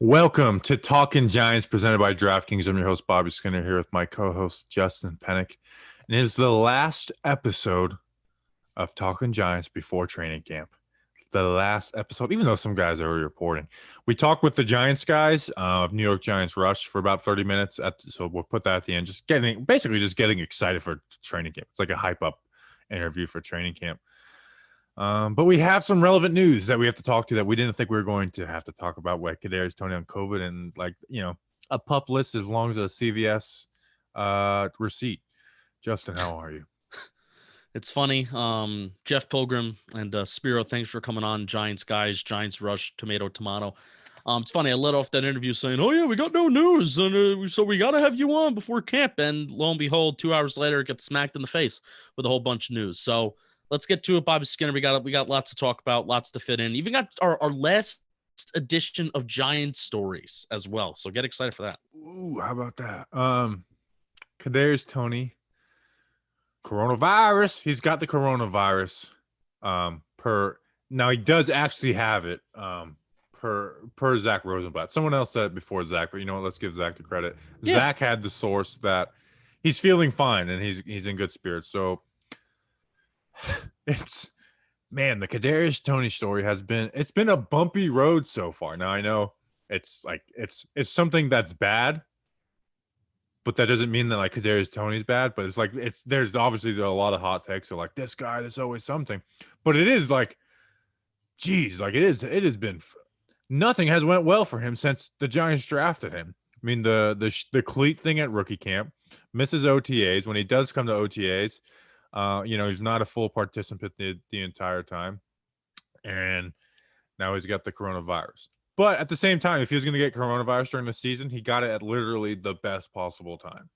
Welcome to Talking Giants presented by DraftKings. I'm your host, Bobby Skinner, here with my co-host, Justin Pennick. And it is the last episode of Talking Giants before training camp. The last episode, even though some guys are already reporting. We talked with the Giants guys of New York Giants Rush for about 30 minutes. So we'll put that at the end. Just getting excited for training camp. It's like a hype up interview for training camp. But we have some relevant news that we have to talk to that we didn't think we were going to have to talk about with Kadarius, Toney on COVID and a PUP list as long as a CVS receipt. Justin, how are you? It's funny. Jeff Pilgrim and Spiro, thanks for coming on. Giants guys, Giants Rush, tomato. It's funny. I let off that interview saying, "Oh yeah, we got no news, and so we got to have you on before camp." And lo and behold, 2 hours later, it gets smacked in the face with a whole bunch of news. So let's get to it, Bobby Skinner. We got lots to talk about, lots to fit in. Even got our last edition of Giants stories as well. So get excited for that. Ooh, how about that? Kadarius Toney, coronavirus. He's got the coronavirus. Now he does actually have it. Per Zach Rosenblatt. Someone else said it before Zach, but you know what? Let's give Zach the credit. Yeah. Zach had the source that he's feeling fine and he's in good spirits. So the Kadarius Toney story it's been a bumpy road so far. Now I know it's something that's bad, but that doesn't mean that like Kadarius Toney's bad. But there's obviously a lot of hot takes of like this guy, there's always something. But it is like, geez, like it has been nothing has went well for him since the Giants drafted him. I mean the cleat thing at rookie camp, misses OTAs. When he does come to OTAs, he's not a full participant the entire time. And now he's got the coronavirus. But at the same time, if he was going to get coronavirus during the season, he got it at literally the best possible time.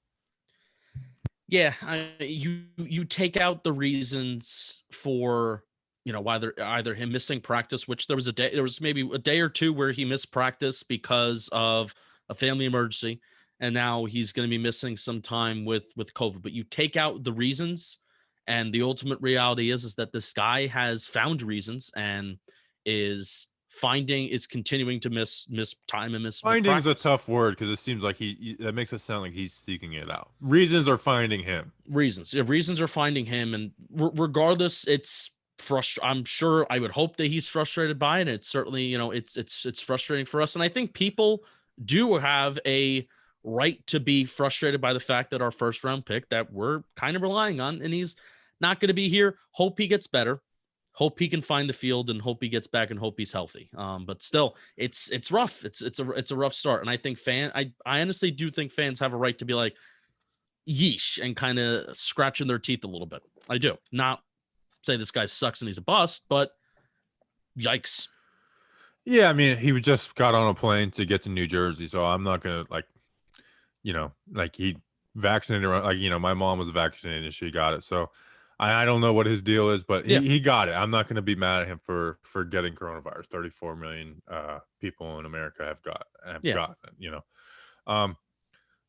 Yeah, you take out the reasons for, why either him missing practice, which there was maybe a day or two where he missed practice because of a family emergency. And now he's going to be missing some time with COVID. But you take out the reasons, and the ultimate reality is that this guy has found reasons and is continuing to miss time and miss finding is a tough word because it seems like that makes it sound like he's seeking it out. Reasons are finding him. Reasons are finding him, and regardless, it's frustrating. I'm sure, I would hope that he's frustrated by it. It's certainly, it's frustrating for us, and I think people do have a right to be frustrated by the fact that our first round pick that we're kind of relying on, and he's not going to be here. Hope he gets better. Hope he can find the field, and hope he gets back, and hope he's healthy. But still, it's rough. It's a rough start. And I think I honestly do think fans have a right to be like, yeesh, and kind of scratching their teeth a little bit. I do. Not say this guy sucks and he's a bust, but yikes. Yeah, I mean, he just got on a plane to get to New Jersey, so I'm not going to he vaccinated, my mom was vaccinated and she got it. So I don't know what his deal is, but he got it. I'm not going to be mad at him for getting coronavirus. 34 million people in America have gotten it,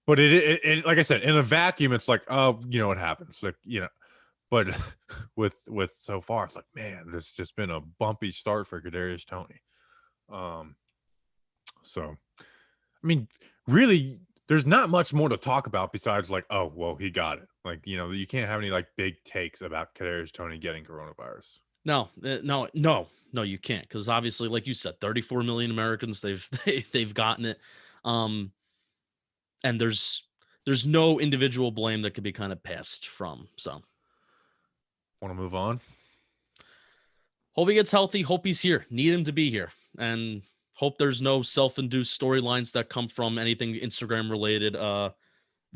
But it like I said, in a vacuum, it's like, oh, what happens? Like, but with so far, it's like, man, this has just been a bumpy start for Kadarius Toney. So, I mean, really, there's not much more to talk about besides like, oh, well, he got it. Like, you can't have any like big takes about Kadarius Toney getting coronavirus. No, you can't. Because obviously, like you said, 34 million Americans, they've gotten it. And there's no individual blame that could be kind of passed from. So want to move on. Hope he gets healthy. Hope he's here. Need him to be here. And hope there's no self-induced storylines that come from anything Instagram related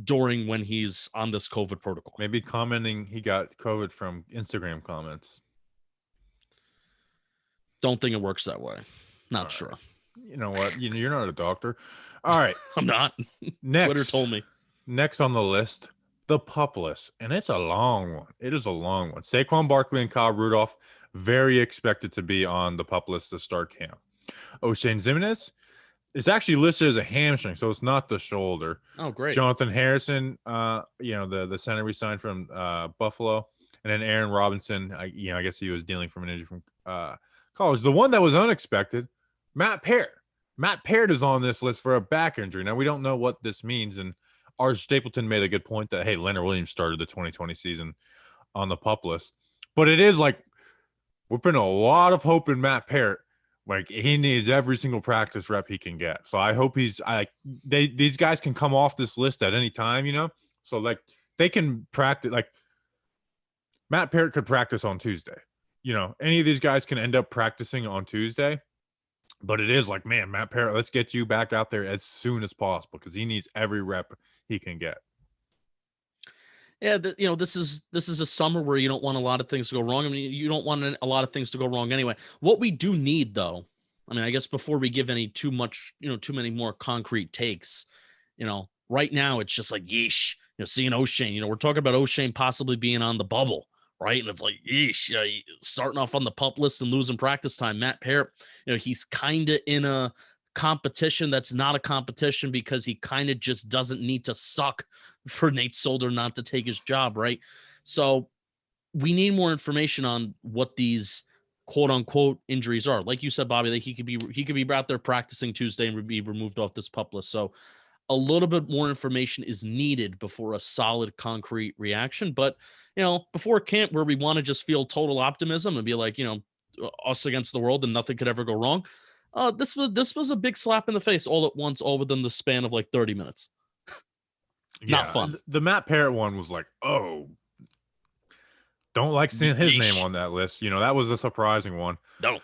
during when he's on this COVID protocol. Maybe commenting he got COVID from Instagram comments. Don't think it works that way. Not sure. You know what? You're not a doctor. All right. I'm not. Next, Twitter told me. Next on the list, the PUP list. And it's a long one. It is a long one. Saquon Barkley and Kyle Rudolph, very expected to be on the PUP list to start camp. O'Shane Ximines is actually listed as a hamstring, so it's not the shoulder. Oh, great. Jonathan Harrison, the center we signed from Buffalo. And then Aaron Robinson, I guess he was dealing from an injury from college. The one that was unexpected, Matt Peart. Matt Parrott is on this list for a back injury. Now, we don't know what this means. And Arj Stapleton made a good point that, hey, Leonard Williams started the 2020 season on the PUP list. But it is like we're putting a lot of hope in Matt Parrott. Like, he needs every single practice rep he can get. So I hope these guys can come off this list at any time, you know? So, like, they can practice. Like, Matt Parrott could practice on Tuesday. You know, any of these guys can end up practicing on Tuesday. But it is like, man, Matt Parrott, let's get you back out there as soon as possible because he needs every rep he can get. Yeah, this is a summer where you don't want a lot of things to go wrong. I mean, you don't want a lot of things to go wrong anyway. What we do need, though, I mean, I guess before we give any too many more concrete takes, right now it's just like, yeesh, seeing O'Shane, we're talking about O'Shane possibly being on the bubble, right? And it's like, yeesh, starting off on the PUP list and losing practice time. Matt Parrott, he's kind of in a competition that's not a competition because he kind of just doesn't need to suck for Nate Solder not to take his job, right? So we need more information on what these quote unquote injuries are. Like you said, Bobby, that he could be out there practicing Tuesday and be removed off this PUP list. So a little bit more information is needed before a solid concrete reaction. But before camp, where we want to just feel total optimism and be like, us against the world and nothing could ever go wrong. This was a big slap in the face all at once, all within the span of like 30 minutes. Not fun. The Matt Parrott one was like, oh, don't like seeing his name on that list. That was a surprising one. No.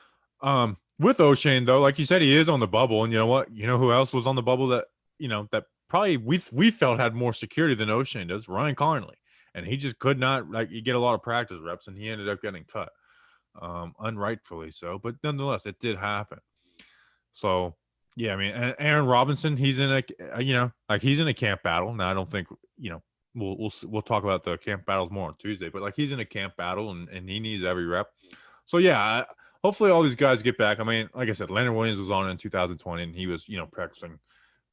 With O'Shane, though, like you said, he is on the bubble. And you know what? You know who else was on the bubble that, that probably we felt had more security than O'Shane does? Ryan Conley. And he just could not, you get a lot of practice reps, and he ended up getting cut. Unrightfully so. But nonetheless, it did happen. So, yeah, I mean, and Aaron Robinson, he's in he's in a camp battle. Now, I don't think, we'll talk about the camp battles more on Tuesday, but he's in a camp battle and he needs every rep. So, yeah, hopefully all these guys get back. I mean, like I said, Leonard Williams was on in 2020 and he was, practicing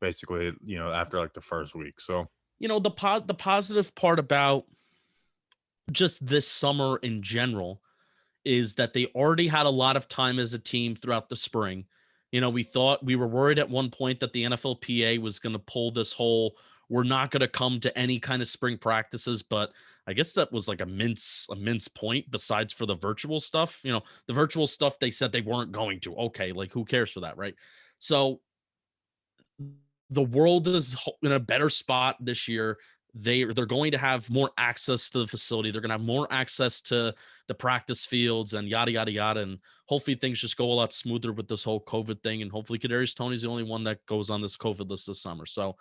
basically, after the first week. So, the positive part about just this summer in general is that they already had a lot of time as a team throughout the spring. We were worried at one point that the NFLPA was going to pull this whole, we're not going to come to any kind of spring practices, but I guess that was like a mince point besides for the virtual stuff. The virtual stuff, they said they weren't going to. Okay, who cares for that, right? So the world is in a better spot this year. They're going to have more access to the facility. They're going to have more access to the practice fields and yada, yada, yada. And hopefully things just go a lot smoother with this whole COVID thing. And hopefully Kadarius Toney's the only one that goes on this COVID list this summer. So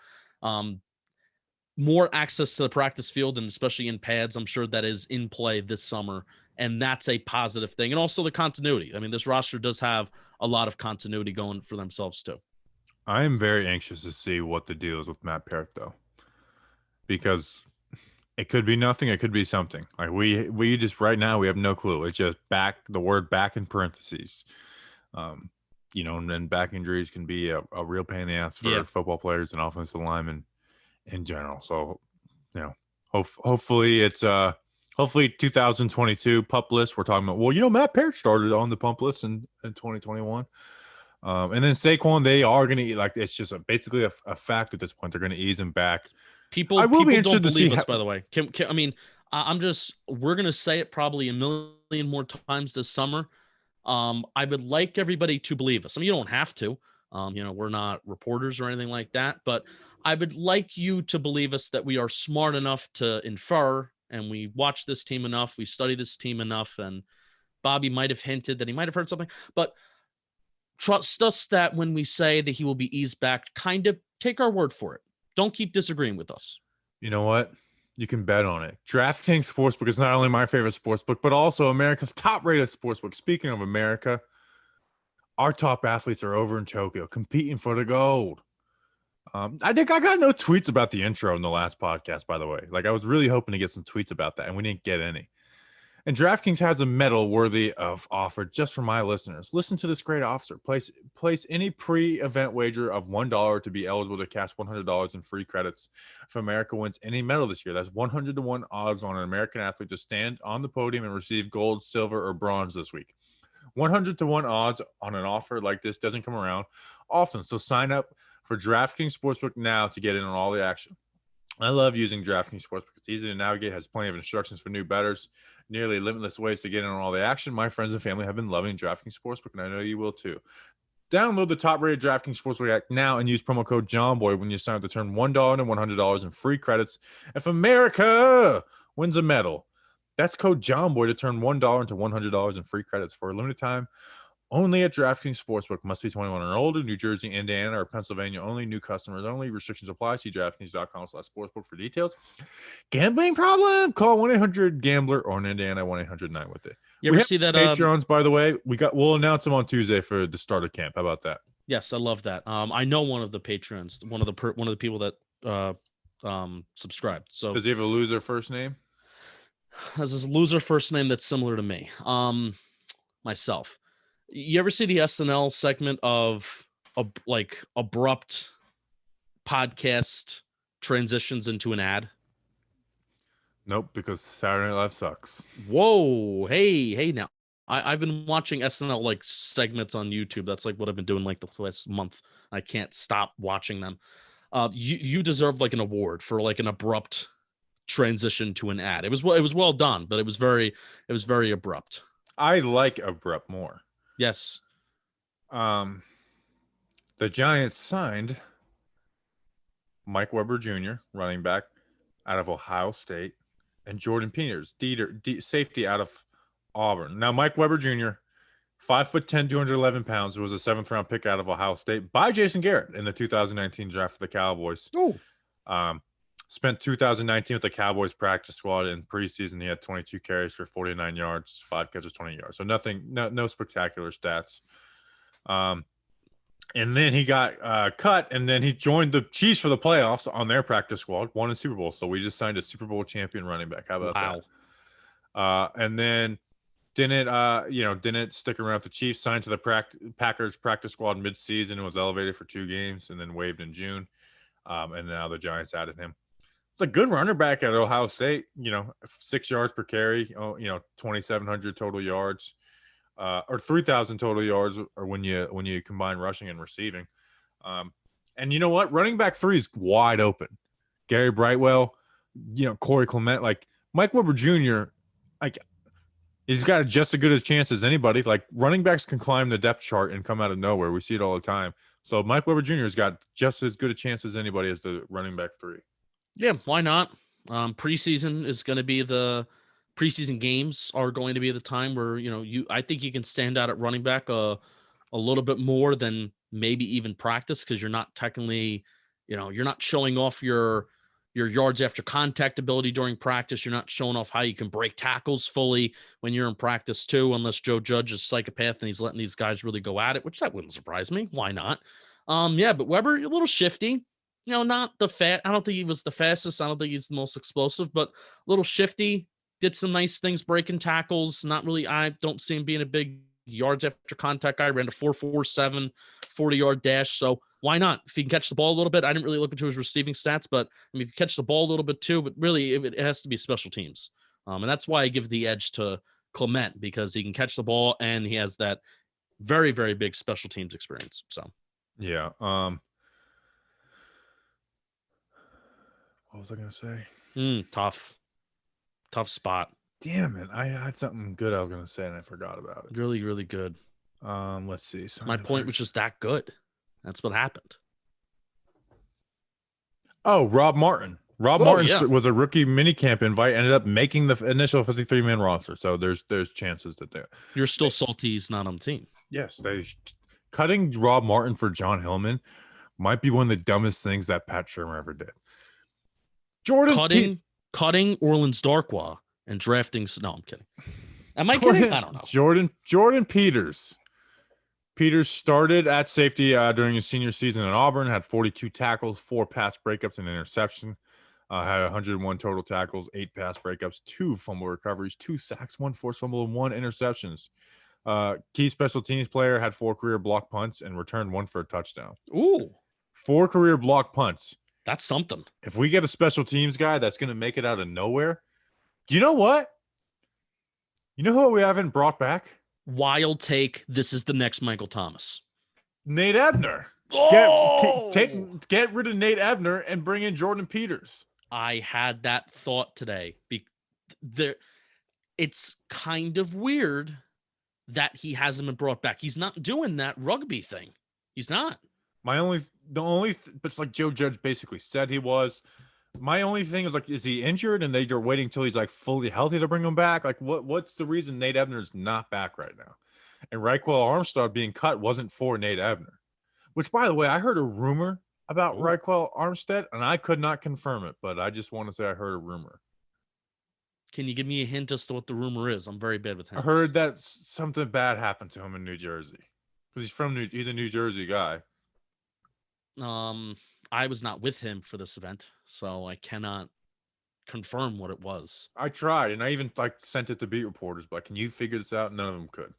more access to the practice field and especially in pads, I'm sure that is in play this summer. And that's a positive thing. And also the continuity. I mean, this roster does have a lot of continuity going for themselves too. I am very anxious to see what the deal is with Matt Parrott, though. Because it could be nothing, it could be something. We just right now we have no clue. It's just the word back in parentheses. And then back injuries can be a real pain in the ass for football players and offensive linemen in general. So, hopefully it's hopefully 2022 PUP list. We're talking about, Matt Parrott started on the PUP list in 2021. And then Saquon, they are going to it's just basically a fact at this point. They're going to ease him back. People don't believe us, by the way. We're going to say it probably a million more times this summer. I would like everybody to believe us. I mean, you don't have to. We're not reporters or anything like that, but I would like you to believe us that we are smart enough to infer, and we watch this team enough, we study this team enough, and Bobby might have hinted that he might have heard something, but trust us that when we say that he will be eased back, kind of take our word for it. Don't keep disagreeing with us. You know what? You can bet on it. DraftKings Sportsbook is not only my favorite sportsbook, but also America's top-rated sportsbook. Speaking of America, our top athletes are over in Tokyo competing for the gold. I think I got no tweets about the intro in the last podcast, by the way. I was really hoping to get some tweets about that, and we didn't get any. And DraftKings has a medal worthy of offer just for my listeners. Listen to this great offer. Place any pre-event wager of $1 to be eligible to cash $100 in free credits if America wins any medal this year. That's 100-1 odds on an American athlete to stand on the podium and receive gold, silver, or bronze this week. 100 to 1 odds on an offer like this doesn't come around often. So sign up for DraftKings Sportsbook now to get in on all the action. I love using DraftKings Sportsbook. It's easy to navigate, has plenty of instructions for new bettors, nearly limitless ways to get in on all the action. My friends and family have been loving DraftKings Sportsbook, and I know you will too. Download the top-rated DraftKings Sportsbook app now and use promo code JOHNBOY when you sign up to turn $1 into $100 in free credits if America wins a medal. That's code JOHNBOY to turn $1 into $100 in free credits for a limited time. Only at DraftKings Sportsbook. Must be 21 or older. New Jersey, Indiana, or Pennsylvania only. New customers only. Restrictions apply. See DraftKings.com/sportsbook for details. Gambling problem? Call 1-800-GAMBLER or in Indiana 1-800-9-WITH-IT. You ever see that? Patreons, by the way, we'll announce them on Tuesday for the start of camp. How about that? Yes, I love that. I know one of the patrons, one of the people that subscribed. So does he have a loser first name? Has this loser first name that's similar to me? Myself. You ever see the SNL segment of abrupt podcast transitions into an ad? Nope, because Saturday Night Live sucks. Whoa, hey now. I've been watching SNL like segments on YouTube. That's like what I've been doing like the last month. I can't stop watching them. You deserve like an award for like an abrupt transition to an ad. It was well done, but it was very abrupt. I like abrupt more. Yes. The Giants signed Mike Weber Jr., running back out of Ohio State, and Jordan Peters, safety out of Auburn. Now, Mike Weber Jr., 5'10", 211 pounds, was a 7th-round pick out of Ohio State by Jason Garrett in the 2019 draft for the Cowboys. Oh. Spent 2019 with the Cowboys practice squad. In preseason, he had 22 carries for 49 yards, 5 catches, 20 yards. So no spectacular stats. And then he got cut, and then he joined the Chiefs for the playoffs on their practice squad, won a Super Bowl. So we just signed a Super Bowl champion running back. How about that? And then didn't stick around with the Chiefs, signed to the Packers practice squad midseason and was elevated for 2 games and then waived in June. And now the Giants added him. It's a good runner back at Ohio State, 6 yards per carry, 2,700 total yards, or 3,000 total yards, or when you combine rushing and receiving. And you know what? Running back 3 is wide open. Gary Brightwell, Corey Clement, like Mike Weber Jr., like he's got just as good a chance as anybody. Like running backs can climb the depth chart and come out of nowhere. We see it all the time. So Mike Weber Jr. has got just as good a chance as anybody as the running back 3. Yeah, why not? Preseason is going to be the preseason games are going to be the time where, I think you can stand out at running back a little bit more than maybe even practice, because you're not technically, you're not showing off your yards after contact ability during practice. You're not showing off how you can break tackles fully when you're in practice too, unless Joe Judge is psychopath and he's letting these guys really go at it, which that wouldn't surprise me. Why not? But Weber, a little shifty, not the I don't think he was the fastest. I don't think he's the most explosive, but a little shifty, did some nice things, breaking tackles. Not really. I don't see him being a big yards after contact guy. Ran a 4.47 40-yard dash. So why not? If he can catch the ball a little bit. I didn't really look into his receiving stats, but if you catch the ball a little bit too, but really it has to be special teams. And that's why I give the edge to Clement, because he can catch the ball and he has that very, very big special teams experience. So, yeah. What was I going to say? Tough spot. Damn it. I had something good I was going to say and I forgot about it. Really, really good. Let's see. My point was just that good. That's what happened. Oh, Rob Martin. Martin was a rookie minicamp invite, ended up making the initial 53-man roster. So there's chances that you're still salty he's not on the team. Yes. Cutting Rob Martin for John Hillman might be one of the dumbest things that Pat Shurmur ever did. Cutting Orleans Darkwa and drafting. No, I'm kidding. Am I kidding? I don't know. Jordan Peters. Peters started at safety during his senior season at Auburn, had 42 tackles, 4 pass breakups, and interception. Had 101 total tackles, 8 pass breakups, 2 fumble recoveries, 2 sacks, 1 forced fumble, and 1 interceptions. Key special teams player, had 4 career block punts and returned 1 for a touchdown. Ooh. 4 career block punts. That's something. If we get a special teams guy that's going to make it out of nowhere, you know what? You know who we haven't brought back? Wild take. This is the next Michael Thomas. Nate Ebner. Oh! Get rid of Nate Ebner and bring in Jordan Peters. I had that thought today. It's kind of weird that he hasn't been brought back. He's not doing that rugby thing. He's not. But it's like Joe Judge basically said he was. My only thing is like, is he injured and they're waiting until he's like fully healthy to bring him back? Like, what's the reason Nate Ebner's not back right now? And Raquel Armstead being cut wasn't for Nate Ebner, which, by the way, I heard a rumor about Raquel Armstead and I could not confirm it, but I just want to say I heard a rumor. Can you give me a hint as to what the rumor is? I'm very bad with hints. I heard that something bad happened to him in New Jersey because he's a New Jersey guy. I was not with him for this event, so I cannot confirm what it was. I tried, and I even sent it to beat reporters, but can you figure this out? None of them could.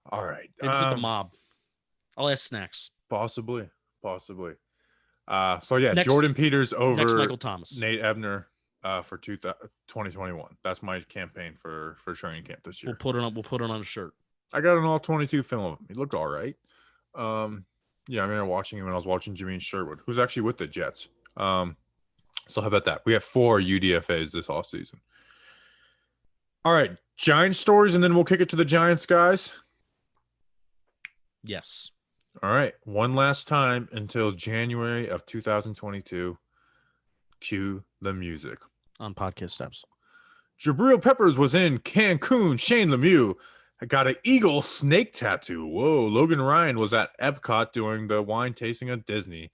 All right. Maybe with the mob. I'll ask Snacks. Possibly. So yeah, Jordan Peters over next Michael Thomas. Nate Ebner for 2021. That's my campaign for training camp this year. We'll put it on a shirt. I got an all 22 film of him. He looked all right. Yeah, I remember watching him when I was watching Jameen Sherwood, who's actually with the Jets. So how about that? We have 4 UDFAs this offseason. All right, Giants stories, and then we'll kick it to the Giants, guys. Yes. All right, one last time until January of 2022. Cue the music. On podcast steps. Jabril Peppers was in Cancun. Shane Lemieux got an eagle snake tattoo. Whoa. Logan Ryan was at Epcot doing the wine tasting at Disney.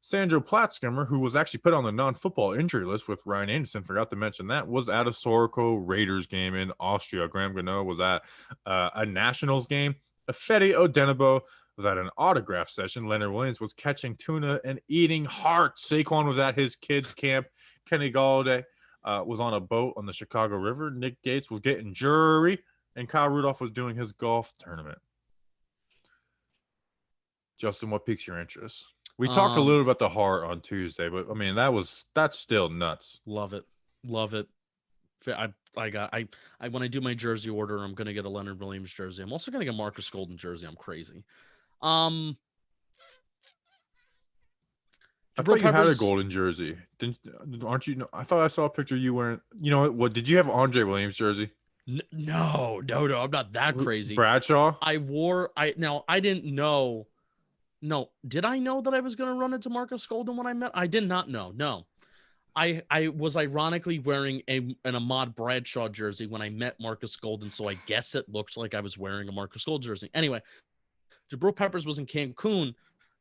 Sandro Platzkemmer, who was actually put on the non-football injury list with Ryan Anderson, forgot to mention that, was at a Soroco Raiders game in Austria. Graham Gano was at a Nationals game. Fede Odenigbo was at an autograph session. Leonard Williams was catching tuna and eating hearts. Saquon was at his kids' camp. Kenny Galladay was on a boat on the Chicago River. Nick Gates was getting jewelry. And Kyle Rudolph was doing his golf tournament. Justin, what piques your interest? We talked a little about the heart on Tuesday, but I mean that's still nuts. Love it. I when I do my jersey order, I'm gonna get a Leonard Williams jersey. I'm also gonna get a Marcus Golden jersey. I'm crazy. I thought you had a golden jersey. Aren't you? I thought I saw a picture of you wearing. You know what? Did you have Andre Williams jersey? No. I'm not that crazy. Bradshaw? I didn't know. No, did I know that I was going to run into Marcus Golden when I met? I did not know. No, I was ironically wearing an Ahmad Bradshaw jersey when I met Marcus Golden. So I guess it looks like I was wearing a Marcus Golden jersey. Anyway, Jabril Peppers was in Cancun.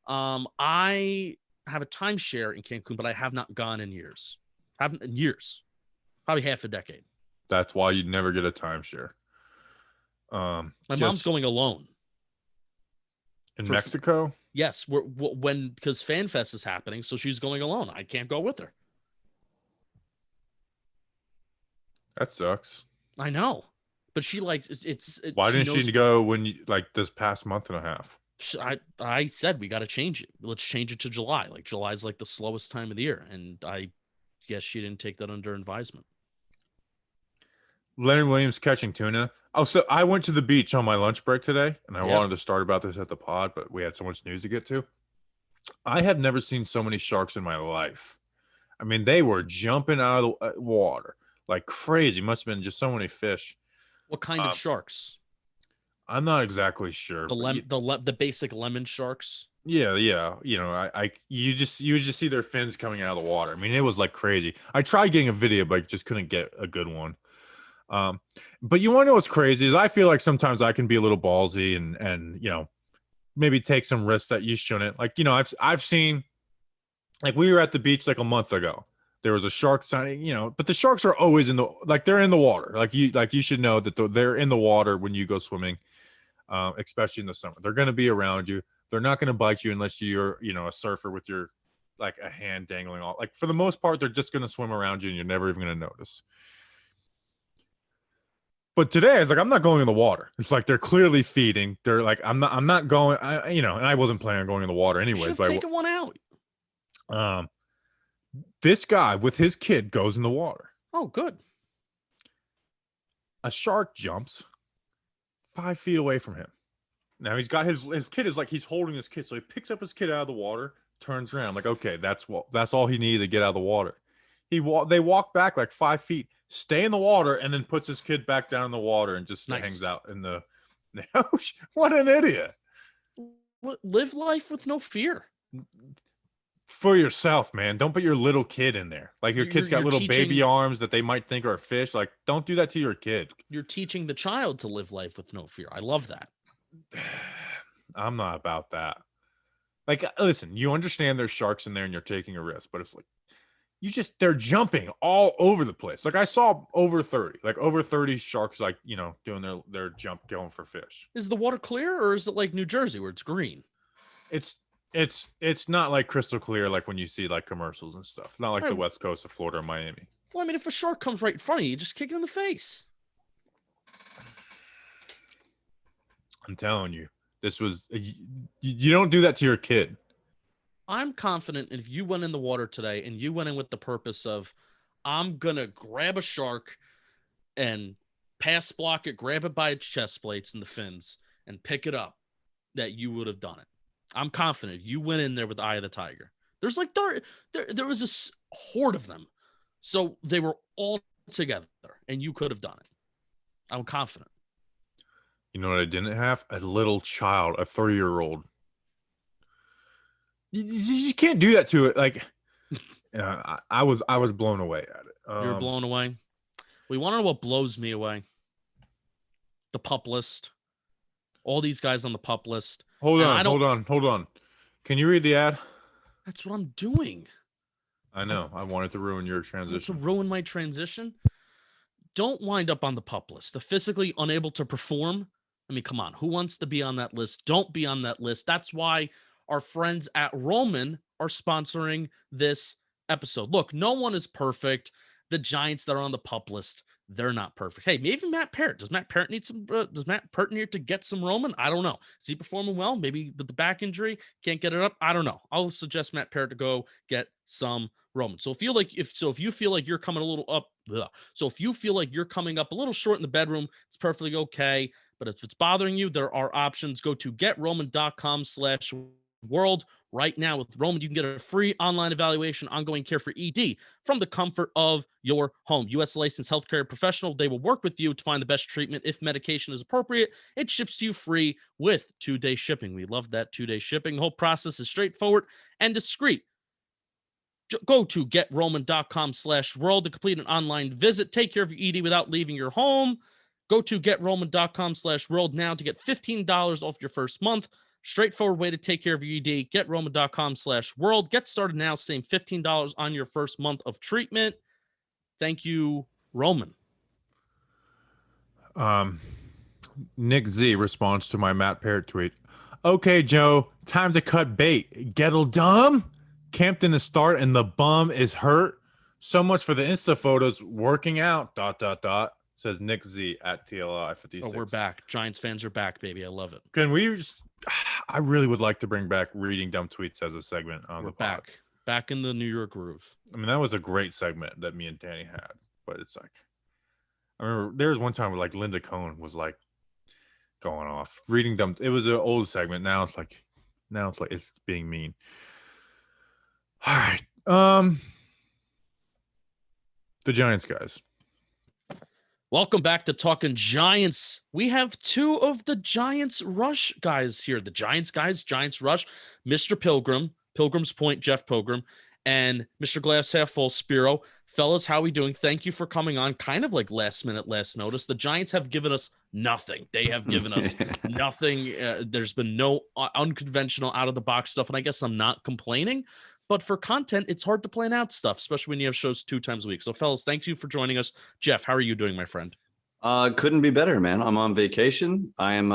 I have a timeshare in Cancun, but I have not gone in years. Probably half a decade. That's why you'd never get a timeshare. My mom's going alone. In Mexico? Yes, because FanFest is happening, so she's going alone. I can't go with her. That sucks. I know, but she likes it's. Why didn't she go when you this past month and a half? I said we got to change it. Let's change it to July. July's the slowest time of the year, and I guess she didn't take that under advisement. Leonard Williams catching tuna. Oh, so I went to the beach on my lunch break today, and I wanted to start about this at the pod, but we had so much news to get to. I have never seen so many sharks in my life. I mean, they were jumping out of the water like crazy. Must have been just so many fish. What kind of sharks? I'm not exactly sure. The basic lemon sharks. Yeah. You know, you just see their fins coming out of the water. I mean, it was like crazy. I tried getting a video, but I just couldn't get a good one. But you want to know what's crazy is I feel like sometimes I can be a little ballsy and you know, maybe take some risks that you shouldn't. I've seen, we were at the beach a month ago. There was a shark sign, you know, but the sharks are always they're in the water. You should know that they're in the water when you go swimming, especially in the summer. They're going to be around you. They're not going to bite you unless you're, you know, a surfer with your a hand dangling off. For the most part, they're just going to swim around you and you're never even going to notice. But today, it's I'm not going in the water. It's they're clearly feeding. They're I'm not going. And I wasn't planning on going in the water anyways. But taking one out. This guy with his kid goes in the water. Oh, good. A shark jumps 5 feet away from him. Now he's got his kid is like he's holding his kid, so he picks up his kid out of the water, turns around, like, okay, that's all he needed to get out of the water. They walk back like 5 feet, stay in the water, and then puts his kid back down in the water and just hangs out in the ocean. What an idiot! Live life with no fear. For yourself, man. Don't put your little kid in there. Like your kid's got little baby arms that they might think are fish. Like, don't do that to your kid. You're teaching the child to live life with no fear. I love that. I'm not about that. Like, listen, you understand there's sharks in there and you're taking a risk, but it's like they're jumping all over the place. Like I saw over 30 sharks, like, doing their jump going for fish. Is the water clear, or is it like New Jersey where it's green? It's not like crystal clear like when you see like commercials and stuff. It's not like the west coast of Florida or Miami. Well, I mean, if a shark comes right in front of you, just kick it in the face. I'm telling you, this was you don't do that to your kid. I'm confident if you went in the water today and you went in with the purpose of, I'm going to grab a shark and pass block it, grab it by its chest plates and the fins and pick it up, that you would have done it. I'm confident you went in there with the eye of the tiger. There's like there was this horde of them. So they were all together and you could have done it. I'm confident. You know what I didn't have? A little child, a 3-year-old. You can't do that to it. Like, I was blown away at it. You were blown away. We want to know what blows me away. The PUP list. All these guys on the PUP list. Hold on. Can you read the ad? That's what I'm doing. I know. I wanted to ruin your transition. To ruin my transition? Don't wind up on the PUP list. The physically unable to perform. I mean, come on. Who wants to be on that list? Don't be on that list. That's why our friends at Roman are sponsoring this episode. Look, no one is perfect. The Giants that are on the PUP list, they're not perfect. Hey, maybe Matt Parrott. Does Matt Parrott need some? Does Matt Parrott need to get some Roman? I don't know. Is he performing well? Maybe with the back injury, can't get it up. I don't know. I'll suggest Matt Parrott to go get some Roman. So if you feel like you're coming a little up, so if you feel like you're coming up a little short in the bedroom, it's perfectly okay. But if it's bothering you, there are options. Go to GetRoman.com/world. Right now with Roman, you can get a free online evaluation, ongoing care for ED from the comfort of your home. U.S. licensed healthcare professional. They will work with you to find the best treatment. If medication is appropriate, it ships to you free with 2-day shipping. We love that 2-day shipping. The whole process is straightforward and discreet. Go to GetRoman.com/world to complete an online visit. Take care of your ED without leaving your home. Go to GetRoman.com/world now to get $15 off your first month. Straightforward way to take care of your ED. GetRoman.com/world. Get started now. Save $15 on your first month of treatment. Thank you, Roman. Nick Z responds to my Matt Parrott tweet. Okay, Joe, time to cut bait. Gettle dumb. Camped in the start and the bum is hurt. So much for the Insta photos working out. ... Says Nick Z at TLI 56. Oh, we're back. Giants fans are back, baby. I love it. Can we just... I really would like to bring back reading dumb tweets as a segment on the pod. Back in the New York groove. I mean, that was a great segment that me and Danny had, but it's like, I remember there was one time where like Linda Cohn was like going off reading dumb. It was an old segment. Now it's like it's being mean. All right. The Giants guys. Welcome back to Talking Giants. We have two of the Giants Rush guys here. The Giants guys, Giants Rush, Mr. Pilgrim, Pilgrim's Point, Jeff Pilgrim, and Mr. Glass Half Full, Spiro. Fellas, how we doing? Thank you for coming on. Kind of like last minute, last notice. The Giants have given us nothing. They have given us nothing. There's been no unconventional out-of-the-box stuff, and I guess I'm not complaining. But for content, it's hard to plan out stuff, especially when you have shows 2 times a week. So, fellas, thank you for joining us. Jeff, how are you doing, my friend? Couldn't be better, man. I'm on vacation. I am.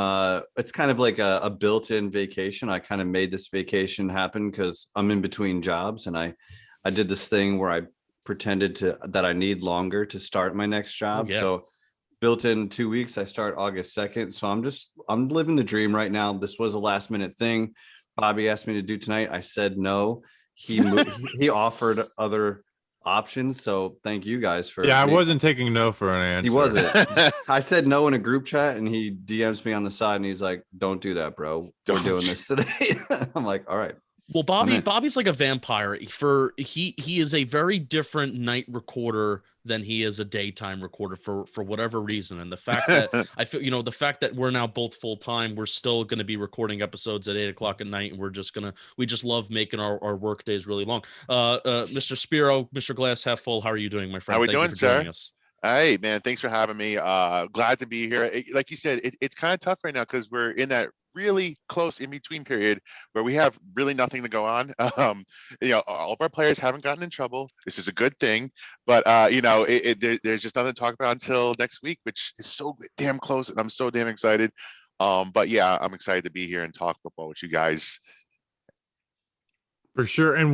It's kind of like a built-in vacation. I kind of made this vacation happen because I'm in between jobs, and I did this thing where I pretended that I need longer to start my next job. Yeah. So, built in 2 weeks. I start August 2nd. So I'm living the dream right now. This was a last-minute thing. Bobby asked me to do tonight. I said no. He offered other options. So thank you guys for. Yeah, I wasn't taking no for an answer. He wasn't. I said no in a group chat, and he DMs me on the side, and he's like, "Don't do that, bro. We're doing this today." I'm like, "All right." Well, Bobby's like a vampire. He is a very different night recorder than he is a daytime recorder for whatever reason. And the fact that I feel, the fact that we're now both full time, we're still going to be recording episodes at 8:00 at night, and we just love making our work days really long. Mr. Spiro, Mr. Glass Half Full, how are you doing, my friend? How we Thank doing, you for sir? joining us. Hey, man, thanks for having me. Glad to be here. Like you said, it's kind of tough right now because we're in that really close in between period where we have really nothing to go on. All of our players haven't gotten in trouble. This is a good thing, but there's just nothing to talk about until next week, which is so damn close, and I'm so damn excited. But yeah, I'm excited to be here and talk football with you guys. For sure. And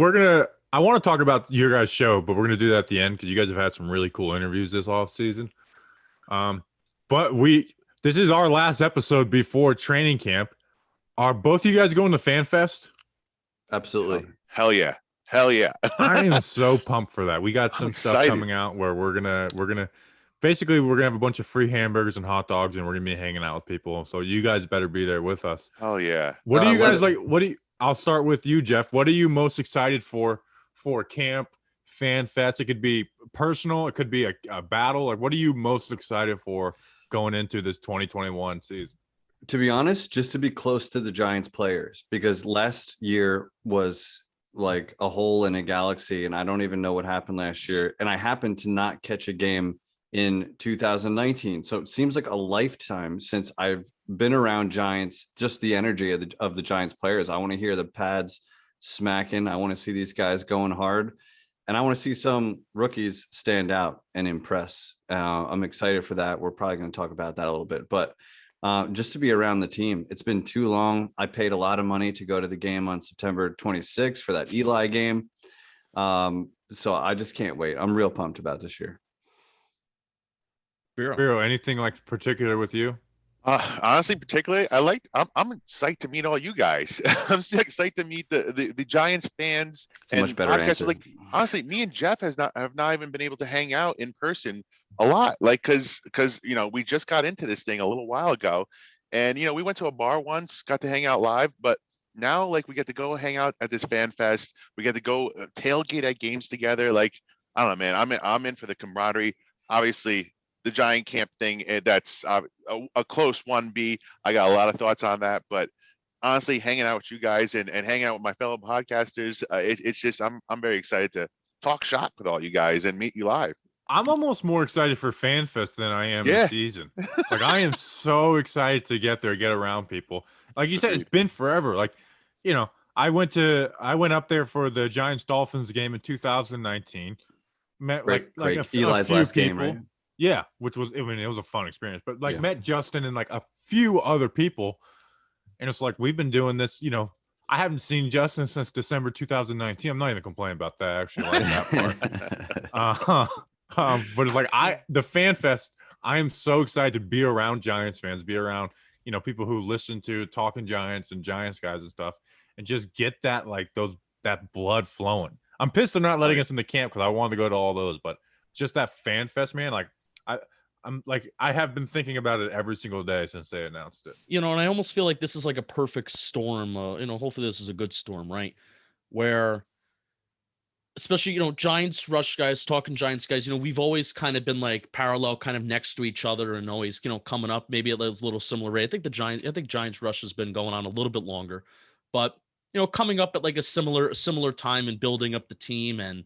I want to talk about your guys' show, but we're going to do that at the end because you guys have had some really cool interviews this off season. But this is our last episode before training camp. Are both of you guys going to FanFest? Absolutely. Hell yeah. I am so pumped for that. We got some stuff coming out where we're gonna have a bunch of free hamburgers and hot dogs, and we're gonna be hanging out with people. So you guys better be there with us. Oh yeah. What do you guys like? I'll start with you, Jeff. What are you most excited for camp, FanFest? It could be personal. It could be a battle. Like, what are you most excited for going into this 2021 season? To be honest, just to be close to the Giants players, because last year was like a hole in a galaxy, and I don't even know what happened last year. And I happened to not catch a game in 2019. So it seems like a lifetime since I've been around Giants, just the energy of the Giants players. I want to hear the pads smacking. I want to see these guys going hard, and I want to see some rookies stand out and impress. I'm excited for that. We're probably going to talk about that a little bit, but just to be around the team. It's been too long. I paid a lot of money to go to the game on September 26th for that Eli game. So I just can't wait. I'm real pumped about this year. Spiro, anything like particular with you? Honestly, particularly, I'm psyched to meet all you guys. I'm so excited to meet the Giants fans. It's a much better answer. Like, honestly, me and Jeff have not even been able to hang out in person a lot. Like, cause we just got into this thing a little while ago, and we went to a bar once, got to hang out live, but now like we get to go hang out at this fan fest. We get to go tailgate at games together. Like, I don't know, man. I'm in for the camaraderie. Obviously, the Giant camp thing, that's a close 1B. I got a lot of thoughts on that, but honestly, hanging out with you guys and hanging out with my fellow podcasters, it's just I'm very excited to talk shop with all you guys and meet you live. I'm almost more excited for FanFest than I am the season. Like, I am so excited to get there, get around people. Like you said, it's been forever. Like, I went up there for the Giants Dolphins game in 2019. Met like Eli's last game, right? Yeah, which was, it was a fun experience, but met Justin and like a few other people. And it's like, we've been doing this, I haven't seen Justin since December 2019. I'm not even complaining about that. I actually like that part. But it's like, the FanFest, I am so excited to be around Giants fans, be around, people who listen to Talking Giants and Giants guys and stuff, and just get that, that blood flowing. I'm pissed they're not letting us in the camp because I wanted to go to all those, but just that FanFest, man, I have been thinking about it every single day since they announced it. And I almost feel like this is like a perfect storm. Hopefully this is a good storm, right? Where, especially, Giants rush guys, Talking Giants guys, we've always kind of been like parallel, kind of next to each other, and always, coming up maybe at a little similar rate. I think Giants rush has been going on a little bit longer, but coming up at like a similar time and building up the team. And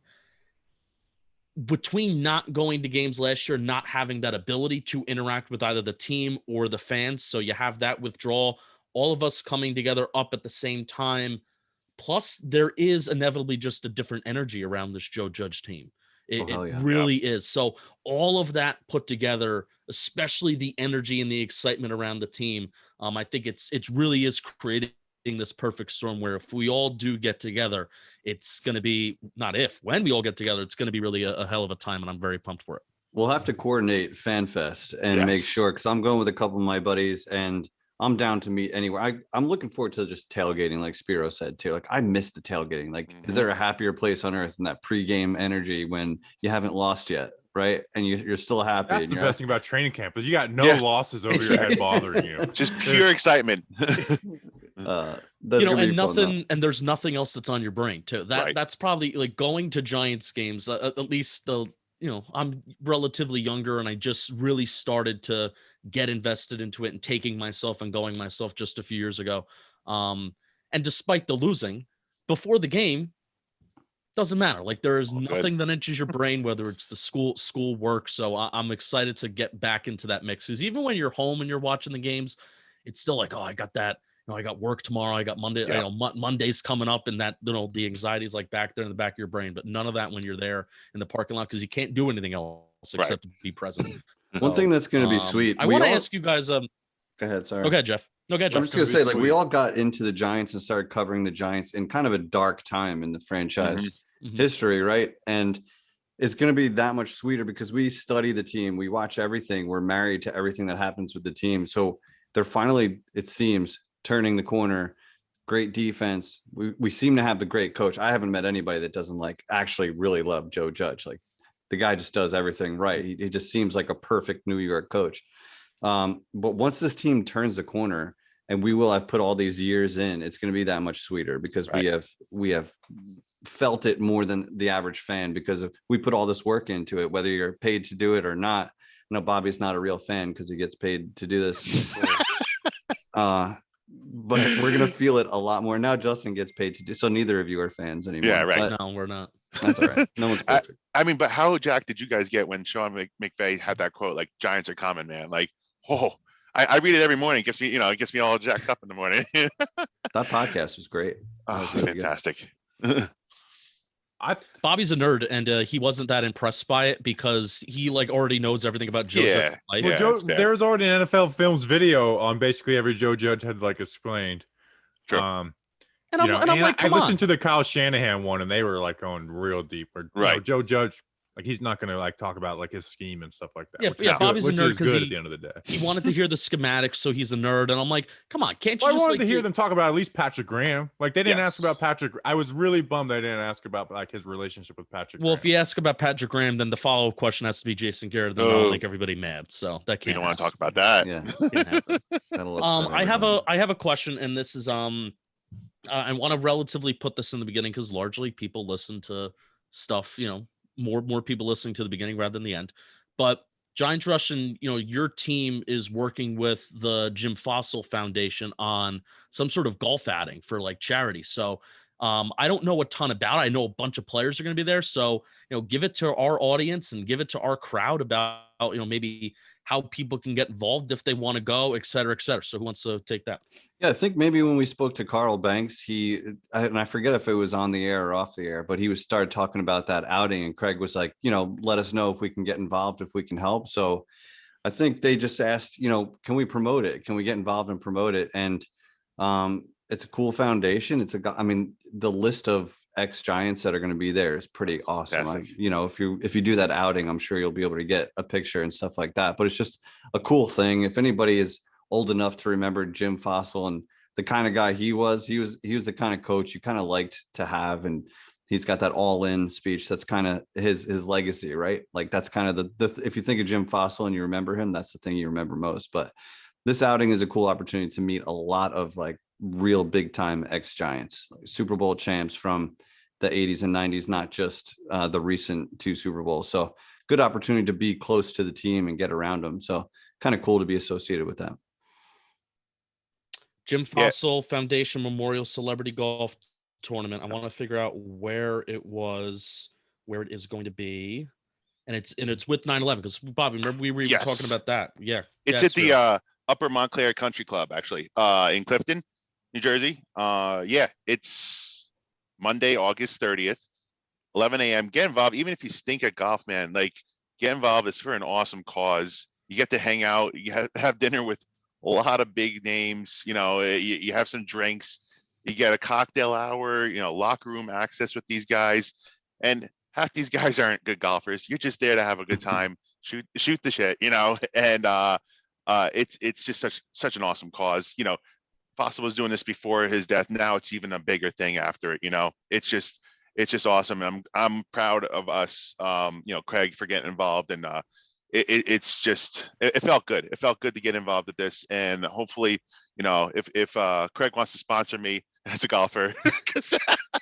between not going to games last year, not having that ability to interact with either the team or the fans, so you have that withdrawal, all of us coming together up at the same time. Plus, there is inevitably just a different energy around this Joe Judge team. It really is. So all of that put together, especially the energy and the excitement around the team, I think it really is creating this perfect storm where if we all do get together, it's going to be when we all get together, it's going to be really a hell of a time. And I'm very pumped for it. We'll have to coordinate FanFest and make sure, because I'm going with a couple of my buddies, and I'm down to meet anywhere. I'm looking forward to just tailgating, like Spiro said too. Like I miss the tailgating. Like, is there a happier place on earth than that pregame energy when you haven't lost yet, right? And you're still happy. That's and the you're best thing about training camp is you got no losses over your head bothering you. Just pure excitement. That's gonna be and fun, nothing, and there's nothing else that's on your brain too. That's probably like going to Giants games. At least I'm relatively younger, and I just really started to get invested into it and taking myself and going myself just a few years ago. And despite the losing, before the game, doesn't matter. Like there is nothing that enters your brain, whether it's the school work. So I'm excited to get back into that mix. Because even when you're home and you're watching the games, it's still like, oh, I got that. I got work tomorrow. I got Monday. Monday's coming up, and that the anxiety is like back there in the back of your brain. But none of that when you're there in the parking lot because you can't do anything else except to be present. One thing that's going to be sweet. I want to ask you guys. Go ahead. Sorry. Okay, Jeff. No, go ahead, Jeff. I'm just going to say, like, we all got into the Giants and started covering the Giants in kind of a dark time in the franchise history, right? And it's going to be that much sweeter because we study the team. We watch everything. We're married to everything that happens with the team. So they're finally, it seems, turning the corner. Great defense. We seem to have the great coach. I haven't met anybody that doesn't actually really love Joe Judge. Like the guy just does everything right. He just seems like a perfect New York coach. But once this team turns the corner, and we will have put all these years in, it's going to be that much sweeter because we have felt it more than the average fan because we put all this work into it, whether you're paid to do it or not. I know Bobby's not a real fan because he gets paid to do this. But we're going to feel it a lot more. Now Justin gets paid to do, so neither of you are fans anymore. Yeah, right. No, we're not. That's all right. No one's perfect. I mean, but how jacked did you guys get when Sean McVay had that quote, like, Giants are coming, man? Like, I read it every morning. It gets me all jacked up in the morning. That podcast was great. That was really fantastic. Bobby's a nerd, and he wasn't that impressed by it because he already knows everything about Joe Judge's life. Well, there's already an NFL Films video on basically every Joe Judge had explained. True. I'm like, I listened to the Kyle Shanahan one, and they were going real deep. Joe Judge, he's not going to talk about his scheme and stuff like that. Yeah, Bobby's a nerd because at the end of the day, he wanted to hear the schematics, so he's a nerd. And I'm like, come on, can't you? I wanted to hear them talk about at least Patrick Graham. They didn't ask about Patrick. I was really bummed they didn't ask about his relationship with Patrick. Well, Graham. if you ask about Patrick Graham, then the follow-up question has to be Jason Garrett. Then that'll make everybody mad. So that can't. We don't want to talk about that. Yeah. I have a question, and this is I want to relatively put this in the beginning because largely people listen to stuff, more people listening to the beginning rather than the end. But Giants Russian, your team is working with the Jim Fossil Foundation on some sort of golf outing for charity. So I don't know a ton about it. I know a bunch of players are going to be there. So, give it to our audience and give it to our crowd about, maybe how people can get involved if they want to go, et cetera, et cetera. So who wants to take that? Yeah, I think maybe when we spoke to Carl Banks, I forget if it was on the air or off the air, but he started talking about that outing, and Craig was like, let us know if we can get involved, if we can help. So I think they just asked, can we promote it? Can we get involved and promote it? And it's a cool foundation. The list of ex-Giants that are going to be there is pretty awesome. If you do that outing, I'm sure you'll be able to get a picture and stuff like that. But it's just a cool thing. If anybody is old enough to remember Jim Fossil and the kind of guy he was the kind of coach you kind of liked to have, and he's got that all-in speech. That's kind of his legacy, right? That's kind of the if you think of Jim Fossil and you remember him, that's the thing you remember most. But this outing is a cool opportunity to meet a lot of real big time ex-Giants, Super Bowl champs from the 80s and 90s, not just the recent 2 Super Bowls. So good opportunity to be close to the team and get around them. So kind of cool to be associated with that. Jim Fossil Foundation Memorial Celebrity Golf Tournament. I want to figure out where it is going to be. And it's with 9/11 because Bobby, remember we were even talking about that. Yeah. It's at the Upper Montclair Country Club, actually, in Clifton, New Jersey. It's Monday, August 30th, 11 a.m. Get involved. Even if you stink at golf, man, get involved. It's for an awesome cause. You get to hang out. You have dinner with a lot of big names. You have some drinks. You get a cocktail hour, locker room access with these guys. And half these guys aren't good golfers. You're just there to have a good time, shoot the shit, and it's just such an awesome cause. You know, Fossil was doing this before his death. Now it's even a bigger thing after it. You know, it's just awesome, and I'm proud of us. You know, Craig for getting involved, and it's just it felt good. It felt good to get involved with this, and hopefully, you know, if Craig wants to sponsor me as a golfer,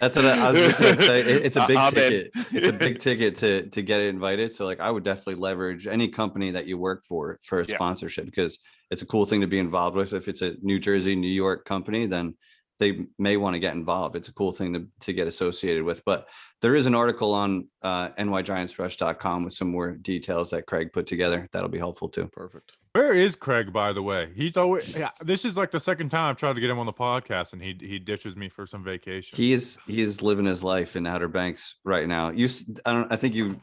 That's what I was just going to say. It's a big I'm in. ticket. It's a big ticket to get invited. So like, I would definitely leverage any company that you work for a Yeah. sponsorship, because it's a cool thing to be involved with. If it's a New Jersey, New York company, then they may want to get involved. It's a cool thing to get associated with. But there is an article on nygiantsrush.com with some more details that Craig put together. That'll be helpful too. Perfect. Where is Craig, by the way? He's always this is like the second time I've tried to get him on the podcast, and he ditches me for some vacation. He is living his life in Outer Banks right now. I think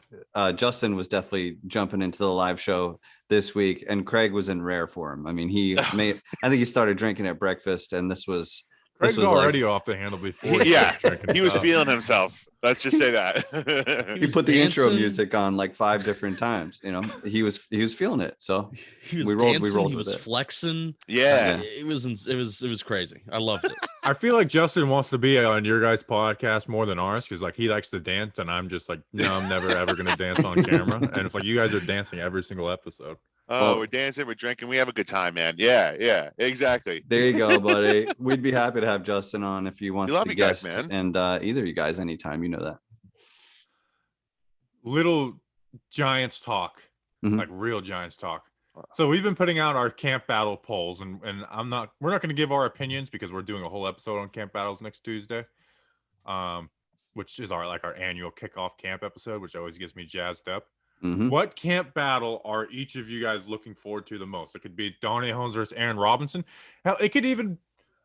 Justin was definitely jumping into the live show this week, and Craig was in rare form. I mean, I think he started drinking at breakfast, and this was already off the handle before. He was feeling himself. Let's just say that. He put the intro music on like 5 different times. You know, he was feeling it. So he was dancing. He was flexing. Yeah, it was crazy. I loved it. I feel like Justin wants to be on your guys' podcast more than ours, because like he likes to dance, and I'm just like, no, I'm never ever gonna dance on camera. And it's like you guys are dancing every single episode. Oh, we're dancing, we're drinking, we have a good time, man. Yeah, exactly. There you go, buddy. We'd be happy to have Justin on if he wants to guest, guys, man. And either of you guys anytime, you know that. Little Giants talk, like real Giants talk. So we've been putting out our camp battle polls, and we're not going to give our opinions because we're doing a whole episode on camp battles next Tuesday, which is our annual kickoff camp episode, which always gets me jazzed up. What camp battle are each of you guys looking forward to the most? It could be Toney Holmes versus Aaron Robinson. Hell, it could even,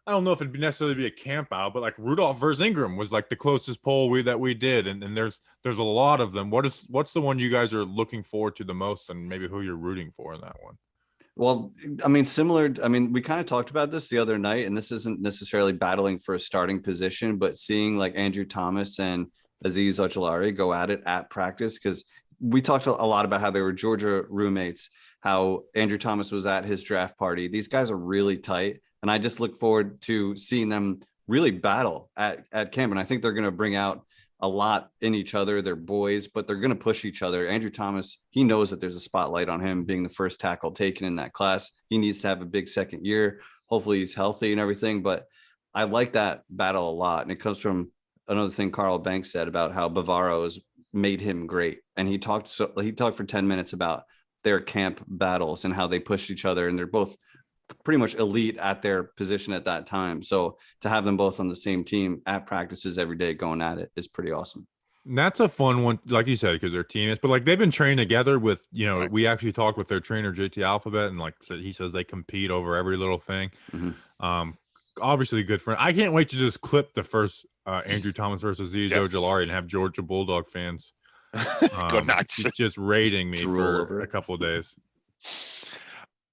I don't know if it'd necessarily be a camp battle, but like Rudolph versus Ingram was like the closest poll that we did, and there's a lot of them. What's the one you guys are looking forward to the most, and maybe who you're rooting for in that one? Well, I mean, we kind of talked about this the other night, and this isn't necessarily battling for a starting position, but seeing like Andrew Thomas and Azeez Ojulari go at it at practice, because we talked a lot about how they were Georgia roommates, how Andrew Thomas was at his draft party. These guys are really tight, and I just look forward to seeing them really battle at camp. And I think they're going to bring out a lot in each other. They're boys, but they're going to push each other. Andrew Thomas, he knows that there's a spotlight on him being the first tackle taken in that class. He needs to have a big second year. Hopefully he's healthy and everything, but I like that battle a lot. And it comes from another thing Carl Banks said about how Bavaro has made him great. And he talked for 10 minutes about their camp battles and how they pushed each other. And they're both pretty much elite at their position at that time. So to have them both on the same team at practices every day going at it is pretty awesome. And that's a fun one, like you said, because they're teammates, but like they've been trained together with, Right. We actually talked with their trainer, JT Alphabet, and like he says they compete over every little thing. Obviously good friend. I can't wait to just clip the first Andrew Thomas versus Azeez Ojulari and have Georgia Bulldog fans go nuts. just rating me for a couple of days.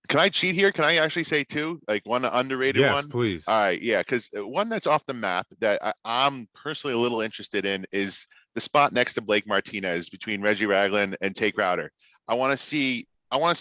Can I cheat here? Can I actually say two? Like one underrated one? Yes, please. All right, yeah, because one that's off the map that I'm personally a little interested in is the spot next to Blake Martinez between Reggie Ragland and Tay Crowder. I want to see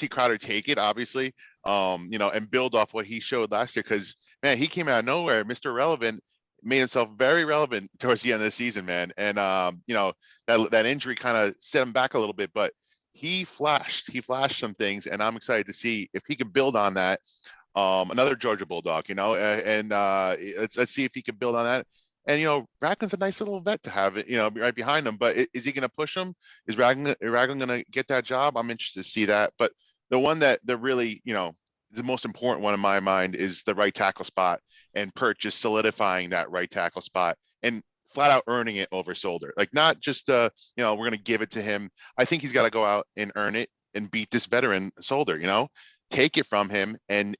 Crowder take it, obviously, and build off what he showed last year. Because man, he came out of nowhere, Mr. Relevant, made himself very relevant towards the end of the season, man. And that injury kind of set him back a little bit, but he flashed some things, and I'm excited to see if he can build on that. Another Georgia Bulldog, let's see if he can build on that. And Ragland's a nice little vet to have it, right behind him. But is he going to push him? Is Ragland going to get that job? I'm interested to see that. But the one that really, the most important one in my mind is the right tackle spot, and Pert just solidifying that right tackle spot and flat out earning it over Solder. Like not just we're going to give it to him. I think he's got to go out and earn it and beat this veteran Solder, take it from him and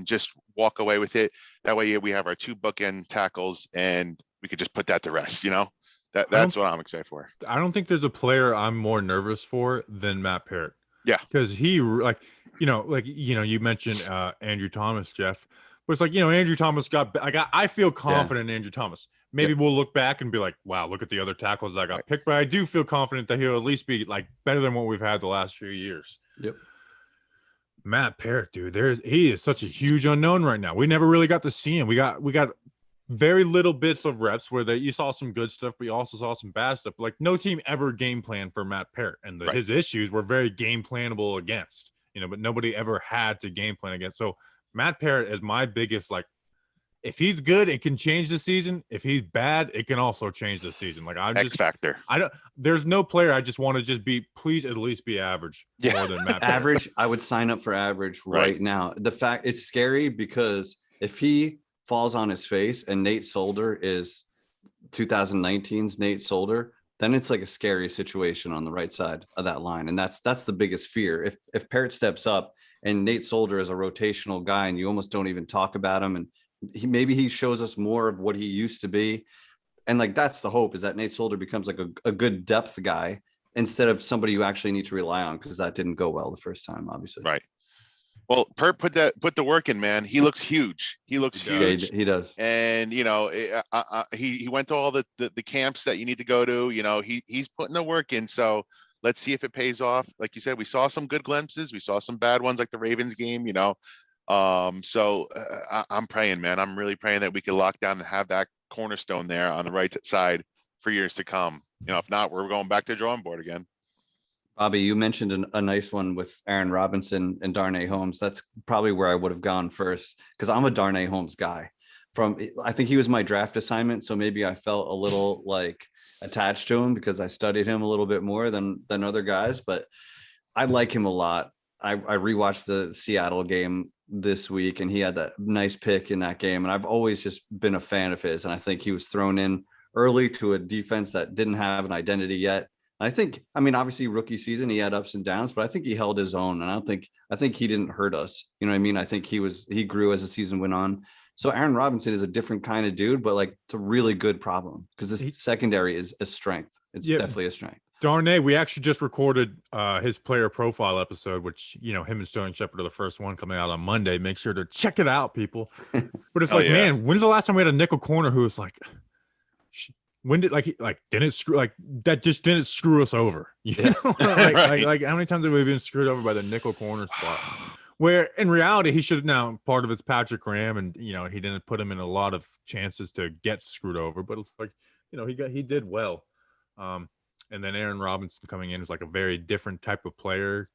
just walk away with it. That way we have our 2 bookend tackles and we could just put that to rest, that's what I'm excited for. I don't think there's a player I'm more nervous for than Matt Parrott. Yeah. Because he you mentioned Andrew Thomas, Jeff, but it's like, Andrew Thomas I feel confident in Andrew Thomas. Maybe we'll look back and be like, wow, look at the other tackles that got picked, but I do feel confident that he'll at least be like better than what we've had the last few years. Yep. Matt Parrott, dude, he is such a huge unknown right now. We never really got to see him. We got very little bits of reps where you saw some good stuff, but you also saw some bad stuff. Like no team ever game planned for Matt Parrott, and his issues were very game plannable against, but nobody ever had to game plan against. So Matt Parrott is my biggest, like, if he's good, it can change the season. If he's bad, it can also change the season. Like X factor. There's no player I just want to just be, please at least be average more than Matt Parrott. Average. I would sign up for average right now. The fact it's scary because if he falls on his face and Nate Solder is 2019's Nate Solder, then it's like a scary situation on the right side of that line. And that's the biggest fear. If Parrott steps up and Nate Solder is a rotational guy and you almost don't even talk about him, and maybe he shows us more of what he used to be. And like, that's the hope, is that Nate Solder becomes like a good depth guy instead of somebody you actually need to rely on, because that didn't go well the first time, obviously. Right. Well, Pert put the work in, man. He looks huge. He looks huge. He does. And he went to all the camps that you need to go to. He's putting the work in. So let's see if it pays off. Like you said, we saw some good glimpses. We saw some bad ones, like the Ravens game. So I'm praying, man. I'm really praying that we can lock down and have that cornerstone there on the right side for years to come. If not, we're going back to the drawing board again. Bobby, you mentioned a nice one with Aaron Robinson and Darnay Holmes. That's probably where I would have gone first, because I'm a Darnay Holmes guy. I think he was my draft assignment, so maybe I felt a little like attached to him because I studied him a little bit more than other guys, but I like him a lot. I rewatched the Seattle game this week, and he had that nice pick in that game, and I've always just been a fan of his, and I think he was thrown in early to a defense that didn't have an identity yet. I think, obviously rookie season, he had ups and downs, but I think he held his own. And I think he didn't hurt us. You know what I mean? I think he grew as the season went on. So Aaron Robinson is a different kind of dude, but like, it's a really good problem because this secondary is a strength. It's definitely a strength. Darnay, we actually just recorded his player profile episode, which, him and Sterling Shepard are the first one coming out on Monday. Make sure to check it out, people. But it's man, when's the last time we had a nickel corner who was like, when did didn't screw that just didn't screw us over? Like how many times have we been screwed over by the nickel corner spot? Where in reality he should have, now part of it's Patrick Graham, and he didn't put him in a lot of chances to get screwed over, but it's like he did well. And then Aaron Robinson coming in is like a very different type of player,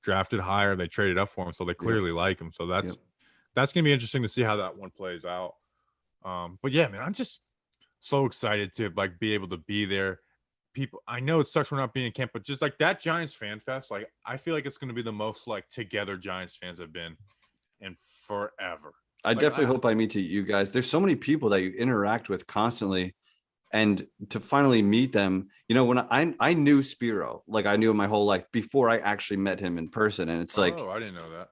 drafted higher. They traded up for him, so they clearly like him. So that's gonna be interesting to see how that one plays out. But yeah, man, I'm just so excited to be able to be there. People, I know it sucks we're not being in camp, but just like that Giants fan fest, I feel like it's going to be the most together Giants fans have been in forever. I definitely hope I meet you guys. There's so many people that you interact with constantly, and to finally meet them, when I knew Spiro, I knew him my whole life before I actually met him in person. And it's I didn't know that.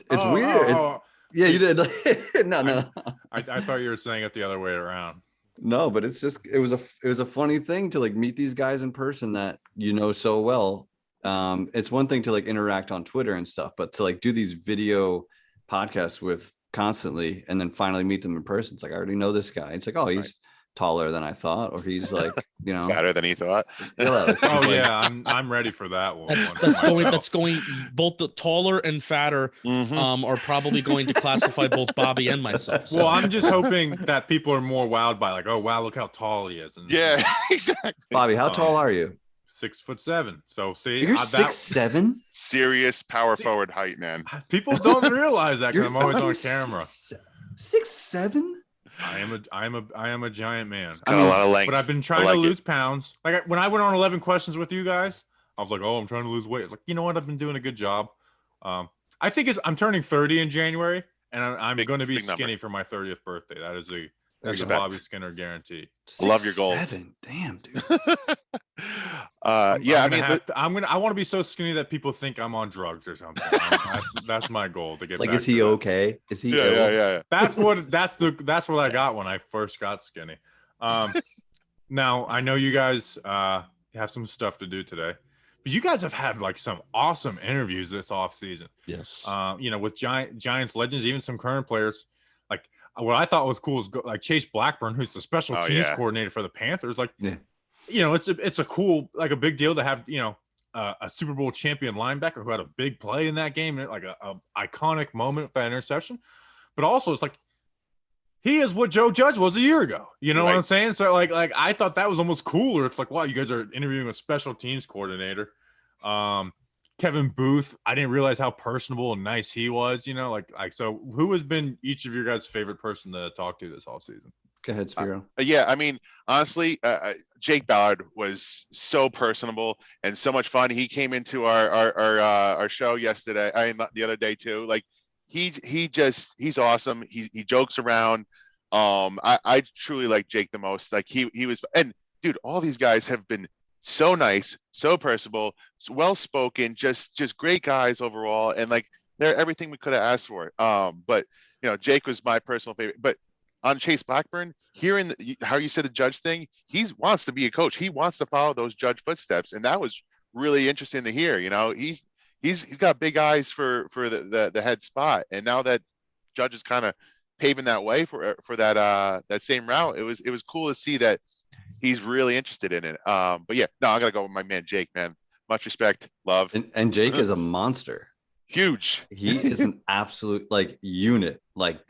It's weird. Yeah, you did. No. I thought you were saying it the other way around. No, but it's just, it was a funny thing to meet these guys in person that so well. It's one thing to interact on Twitter and stuff, but to do these video podcasts with constantly and then finally meet them in person. It's I already know this guy. It's oh, he's taller than I thought, or he's fatter than he thought. I'm ready for that one. That's going both the taller and fatter are probably going to classify both Bobby and myself. So. Well, I'm just hoping that people are more wowed by oh wow, look how tall he is. And, exactly. Bobby, how tall are you? 6'7". So see, you're 6'7". Serious power forward height, man. People don't realize that because I'm always on camera. 6'7". I am a giant man. Got a lot of length. But I've been trying to lose pounds. When I went on 11 questions with you guys, I was I'm trying to lose weight. It's you know what? I've been doing a good job. I think I'm turning 30 in January, and I'm going to be skinny for my 30th birthday. That's a Bobby Skinner guarantee. I love your goal. 6'7". Damn, dude. I want to be so skinny that people think I'm on drugs or something. That's my goal to get. Is he okay? Is he? Yeah. That's what I got when I first got skinny. Now I know you guys have some stuff to do today, but you guys have had some awesome interviews this off season. Yes. With Giants legends, even some current players. What I thought was cool is Chase Blackburn, who's the special teams coordinator for the Panthers. It's a cool, a big deal to have, a Super Bowl champion linebacker who had a big play in that game, like a iconic moment for that interception. But also, it's like he is what Joe Judge was a year ago. You know what I'm saying? So like I thought that was almost cooler. It's like, wow, you guys are interviewing a special teams coordinator. Kevin Booth, I didn't realize how personable and nice he was. You know, like so. Who has been each of your guys' favorite person to talk to this offseason? Go ahead, Spiro. Yeah, I mean, honestly, Jake Ballard was so personable and so much fun. He came into our show yesterday, the other day too. Like he's awesome. He jokes around. I truly like Jake the most. Like he was, and dude, all these guys have been so nice, so personable, well spoken, just great guys overall, and like they're everything we could have asked for. But you know, Jake was my personal favorite. But on Chase Blackburn, hearing how you said the Judge thing, he wants to be a coach. He wants to follow those Judge footsteps, and that was really interesting to hear. You know, he's got big eyes for the head spot, and now that Judge is kind of paving that way for that same route, it was cool to see that he's really interested in it. But yeah, no, I gotta go with my man Jake, man. Much respect, love. And Jake is a monster. Huge. He is an absolute like unit. Like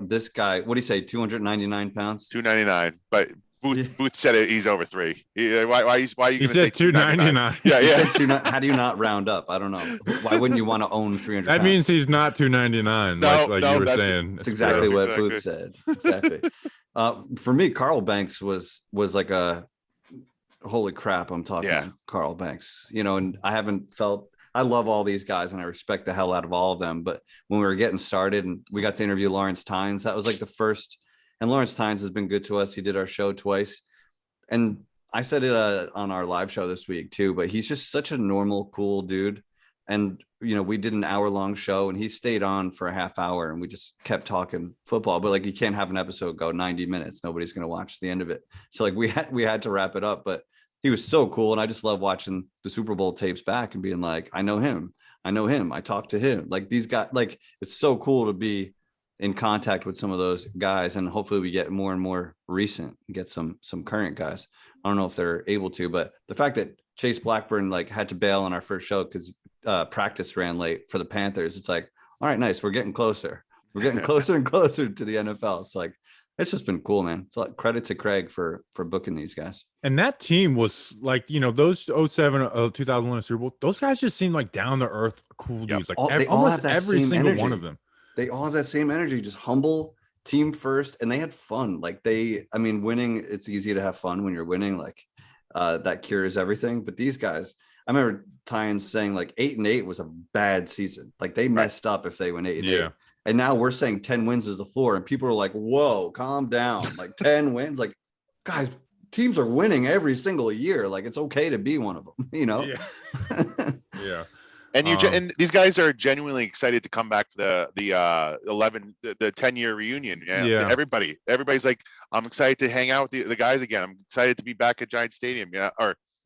this guy, what do you say? 299 pounds? 299. But Booth said it. He's over 3. Why are you going to say 299? Yeah. He said how do you not round up? I don't know. Why wouldn't you want to own 300? That means he's not 299. Like you were saying. That's exactly what Booth said. Exactly. For me, Carl Banks was like a holy crap. I'm talking Carl Banks. You know, and I love all these guys and I respect the hell out of all of them. But when we were getting started and we got to interview Lawrence Tynes, that was like the first. And Lawrence Tynes has been good to us. He did our show twice. And I said it on our live show this week too, but he's just such a normal, cool dude. And, you know, we did an hour-long show and he stayed on for a half hour and we just kept talking football. But like, you can't have an episode go 90 minutes. Nobody's going to watch the end of it. So like we had to wrap it up, but he was so cool. And I just love watching the Super Bowl tapes back and being like, I know him. I talked to him. Like these guys, like, it's so cool to be in contact with some of those guys. And hopefully we get more and more recent and get some current guys. I don't know if they're able to, but the fact that Chase Blackburn like had to bail on our first show because practice ran late for the Panthers. It's like, all right, nice. We're getting closer. We're getting closer and closer to the NFL. It's like, it's just been cool, man. It's like credit to Craig for booking these guys. And that team was like, you know, those 07, 2001 Super Bowl, those guys just seem like down to earth, cool dudes. Like almost every single one of them. They all have that same energy, just humble, team first. And they had fun. Like winning, it's easy to have fun when you're winning. Like that cures everything. But these guys, I remember Tynes saying like 8-8 was a bad season. Like they messed up if they went 8-8. And now we're saying 10 wins is the floor. And people are like, whoa, calm down. Like 10 wins. Like, guys, teams are winning every single year. Like it's okay to be one of them, you know? Yeah. And and these guys are genuinely excited to come back to the 10-year reunion. Yeah. Everybody's like, I'm excited to hang out with the guys again. I'm excited to be back at Giant Stadium. Yeah.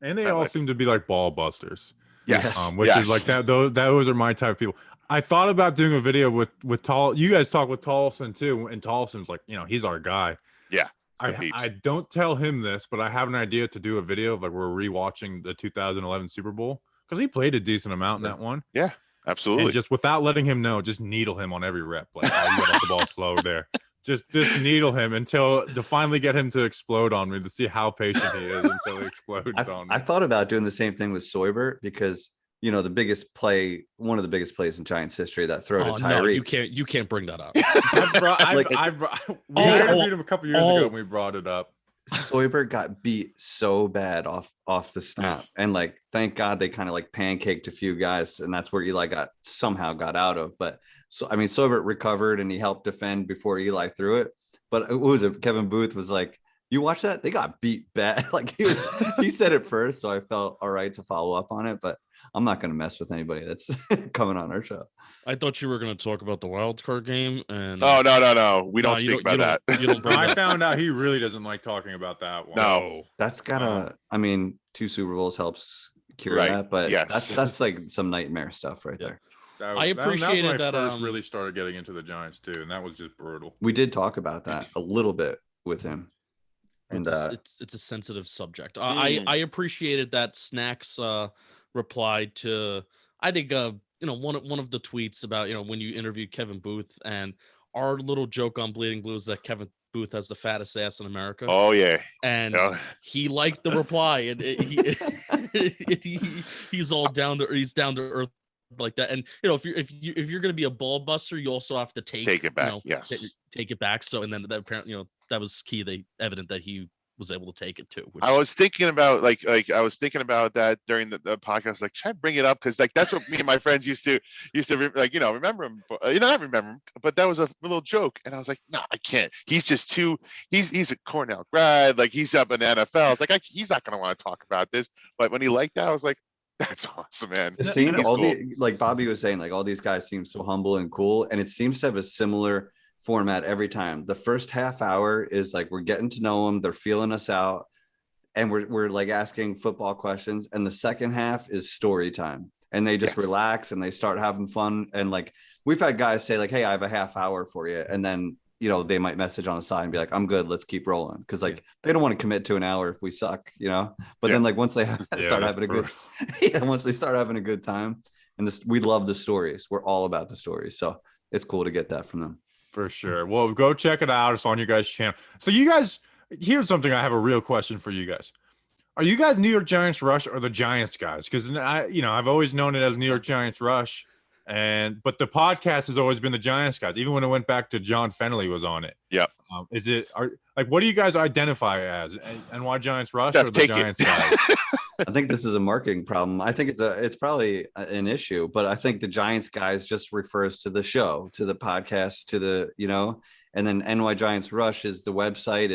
And they all seem to be like ball busters. Yes. Which is like that. Those are my type of people. I thought about doing a video with you guys talk with Tolson too. And Tolson's like, you know, he's our guy. Yeah. I don't tell him this, but I have an idea to do a video of like we're rewatching the 2011 Super Bowl because he played a decent amount in that one. Yeah, absolutely. And just without letting him know, just needle him on every rep. Like, oh, you got the ball slow there. Just needle him to finally get him to explode on me to see how patient he is until he explodes on me. I thought about doing the same thing with Soybert because, you know, one of the biggest plays in Giants history, that throw to Tyree. No, you can't bring that up. We interviewed him a couple years ago and we brought it up. Soybert got beat so bad off the snap. And like, thank God they kind of like pancaked a few guys. And that's where Eli somehow got out of. But so, I mean, Soybert recovered and he helped defend before Eli threw it. But what was it? Kevin Booth was like, you watch that? They got beat bad. Like he said it first. So I felt all right to follow up on it, but I'm not going to mess with anybody that's coming on our show. I thought you were going to talk about the wild card game. And no. We don't speak about that. I found out he really doesn't like talking about that one. No, that's I mean, 2 Super Bowls helps cure that, but that's like some nightmare stuff right there. I appreciated that. I first really started getting into the Giants too, and that was just brutal. We did talk about that a little bit with him. And it's a sensitive subject. I appreciated that Snacks replied to, I think, one of the tweets about, when you interviewed Kevin Booth, and our little joke on Bleeding Blue is that Kevin Booth has the fattest ass in America. Oh yeah. And Oh. he liked the reply, and he's down to earth like that. And if you're going to be a ball buster, you also have to take it back. Yes. Take it back. So, and then that apparently, that was evident that he was able to take it too. Which, I was thinking about I was thinking about that during the podcast. Like, should I bring it up? Because that's what me and my friends used to remember him. Not remember him, but that was a little joke. And I was like, no, I can't. He's just too. He's a Cornell grad. Like, he's up in the NFL. It's like he's not going to want to talk about this. But when he liked that, I was like, that's awesome, man. Seeing He's all cool. like Bobby was saying, like all these guys seem so humble and cool, and it seems to have a similar format every time. The first half hour is like we're getting to know them, they're feeling us out, and we're like asking football questions, and the second half is story time, and they just relax and they start having fun. And like we've had guys say like, hey, I have a half hour for you, and then they might message on the side and be like, I'm good, let's keep rolling, because like they don't want to commit to an hour if we suck, but then like once they start having a good once they start having a good time, and we love the stories, we're all about the stories, so it's cool to get that from them. For sure. Well, go check it out. It's on your guys' channel. So you guys, here's something. I have a real question for you guys. Are you guys New York Giants Rush or the Giants guys? Because I've always known it as New York Giants Rush, but the podcast has always been the Giants guys. Even when it went back to John Fennelly was on it. Yeah. What do you guys identify as? NY Giants Rush or the Giants guys? I think this is a marketing problem. I think it's probably an issue, but I think the Giants guys just refers to the show, to the podcast, to the, and then NY Giants Rush is the website.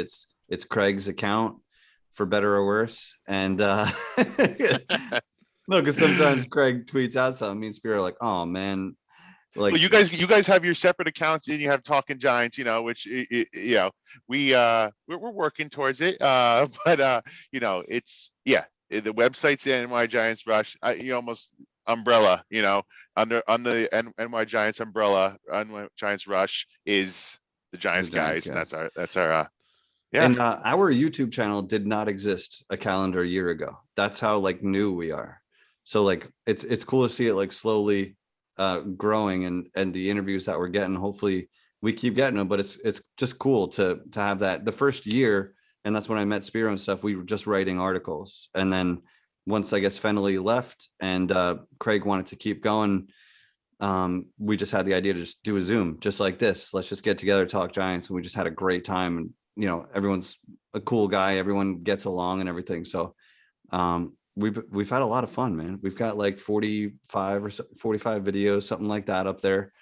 It's Craig's account, for better or worse. And look, because sometimes Craig tweets out something, me and Spiro are like, oh man. Like, well, you guys have your separate accounts, and you have Talking Giants, which we're working towards it. But it's the website's the NY Giants Rush. Almost umbrella, under the NY Giants umbrella. NY Giants Rush is the Giants guys, and that's our. Yeah. And our YouTube channel did not exist a calendar year ago. That's how like new we are. So like it's cool to see it like slowly growing, and the interviews that we're getting, hopefully we keep getting them, but it's just cool to have that. The first year, and that's when I met Spiro and stuff, we were just writing articles, and then once I guess Fennelly left and Craig wanted to keep going, we just had the idea to just do a Zoom just like this. Let's just get together, talk Giants, and we just had a great time. And everyone's a cool guy, everyone gets along and everything. So we've had a lot of fun, man. We've got like 45 or 45 videos, something like that up there,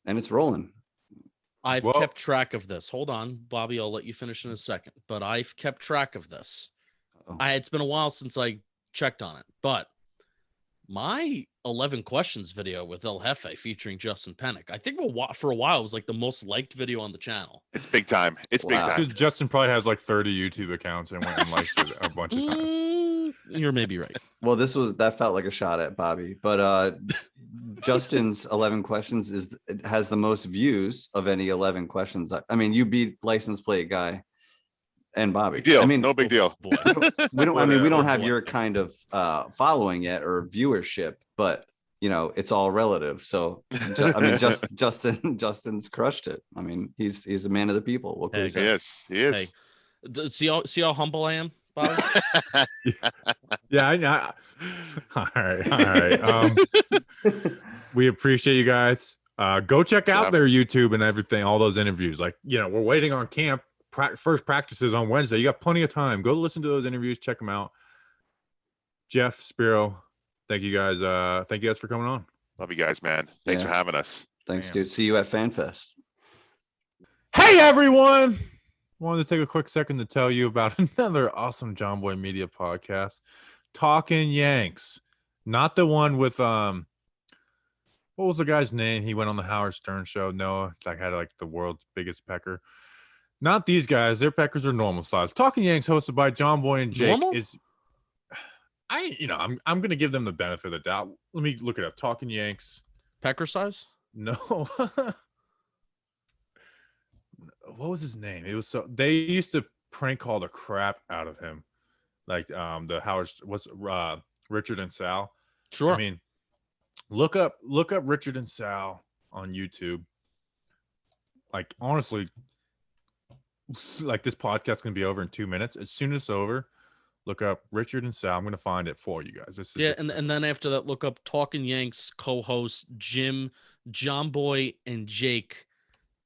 and it's rolling. I've kept track of this. Hold on, Bobby, I'll let you finish in a second, but I've kept track of this. It's been a while since I checked on it, but my 11 questions video with El Jefe featuring Justin Pennick, I think for a while it was like the most liked video on the channel. It's big time. It's big time. Because Justin probably has like 30 YouTube accounts and went and liked it a bunch of times. You're maybe right. Well, that felt like a shot at Bobby, but Justin's 11 questions has the most views of any 11 questions. I mean, you beat License Plate Guy and Bobby. Big deal. I mean, no big deal. we don't have your kind of following yet or viewership, but it's all relative. So I mean, Justin's crushed it. I mean, he's a man of the people. What can we say? Yes, he is. Hey, see how humble I am, Bobby? Yeah, I know. All right. We appreciate you guys. Go check out their YouTube and everything, all those interviews. Like, we're waiting on camp. First practices on Wednesday. You got plenty of time. Go listen to those interviews. Check them out. Jeff, Spiro, thank you guys. Thank you guys for coming on. Love you guys, man. Thanks for having us. Thanks, dude. See you at FanFest. Hey, everyone. Wanted to take a quick second to tell you about another awesome John Boy Media podcast, Talking Yanks. Not the one with what was the guy's name? He went on the Howard Stern show. Noah, had like the world's biggest pecker. Not these guys. Their peckers are normal size. Talking Yanks, hosted by John Boy and Jake, normal? I'm gonna give them the benefit of the doubt. Let me look it up. Talking Yanks. Pecker size? No. What was his name? It was they used to prank call the crap out of him. Like the Howard Richard and Sal. Sure. I mean, look up Richard and Sal on YouTube. Like, honestly, like, this podcast can be over in 2 minutes. As soon as it's over, look up Richard and Sal. I'm going to find it for you guys. This is Yeah, and then after that, look up Talking Yanks co-host Jim, John Boy, and Jake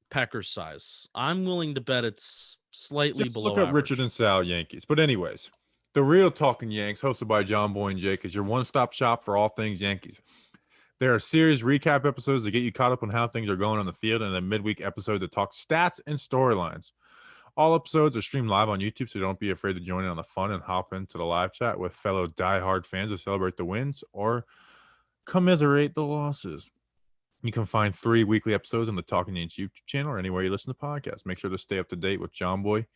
Pecker size. I'm willing to bet it's slightly just below look up average. Richard and Sal Yankees. But anyways, the real Talking Yanks, hosted by John Boy and Jake, is your one-stop shop for all things Yankees. There are series recap episodes that get you caught up on how things are going on the field, and a midweek episode that talks stats and storylines. All episodes are streamed live on YouTube, so don't be afraid to join in on the fun and hop into the live chat with fellow diehard fans to celebrate the wins or commiserate the losses. You can find 3 weekly episodes on the Talking Yanks YouTube channel or anywhere you listen to podcasts. Make sure to stay up to date with John Boy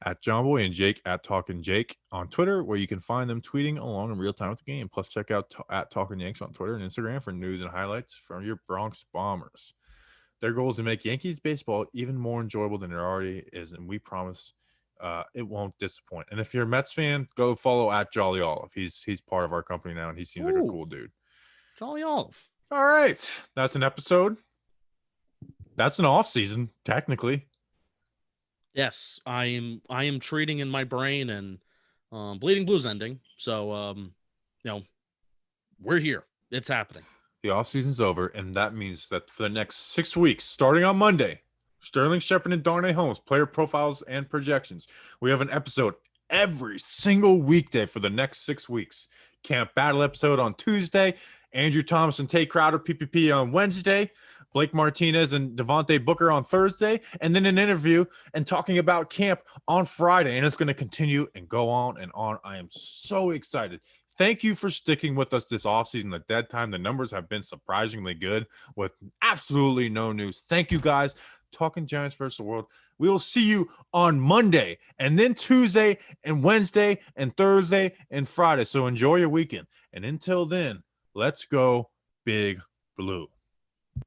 at John Boy and Jake at Talking Jake on Twitter, where you can find them tweeting along in real time with the game. Plus, check out at Talking Yanks on Twitter and Instagram for news and highlights from your Bronx Bombers. Their goal is to make Yankees baseball even more enjoyable than it already is, and we promise it won't disappoint. And if you're a Mets fan, go follow at Jolly Olive. He's part of our company now, and he seems like a cool dude. Jolly Olive. All right, that's an episode. That's an off season, technically. Yes, I am treating in my brain, and Bleeding Blues ending. So we're here. It's happening. The off season's over, and that means that for the next 6 weeks, starting on Monday, Sterling Shepard and Darnay Holmes, player profiles and projections. We have an episode every single weekday for the next 6 weeks. Camp Battle episode on Tuesday. Andrew Thomas and Tay Crowder, PPP on Wednesday. Blake Martinez and Devontae Booker on Thursday. And then an interview and talking about camp on Friday. And it's going to continue and go on and on. I am so excited. Thank you for sticking with us this offseason. At that time, the numbers have been surprisingly good with absolutely no news. Thank you, guys. Talking Giants versus the world. We will see you on Monday and then Tuesday and Wednesday and Thursday and Friday. So enjoy your weekend. And until then, let's go Big Blue.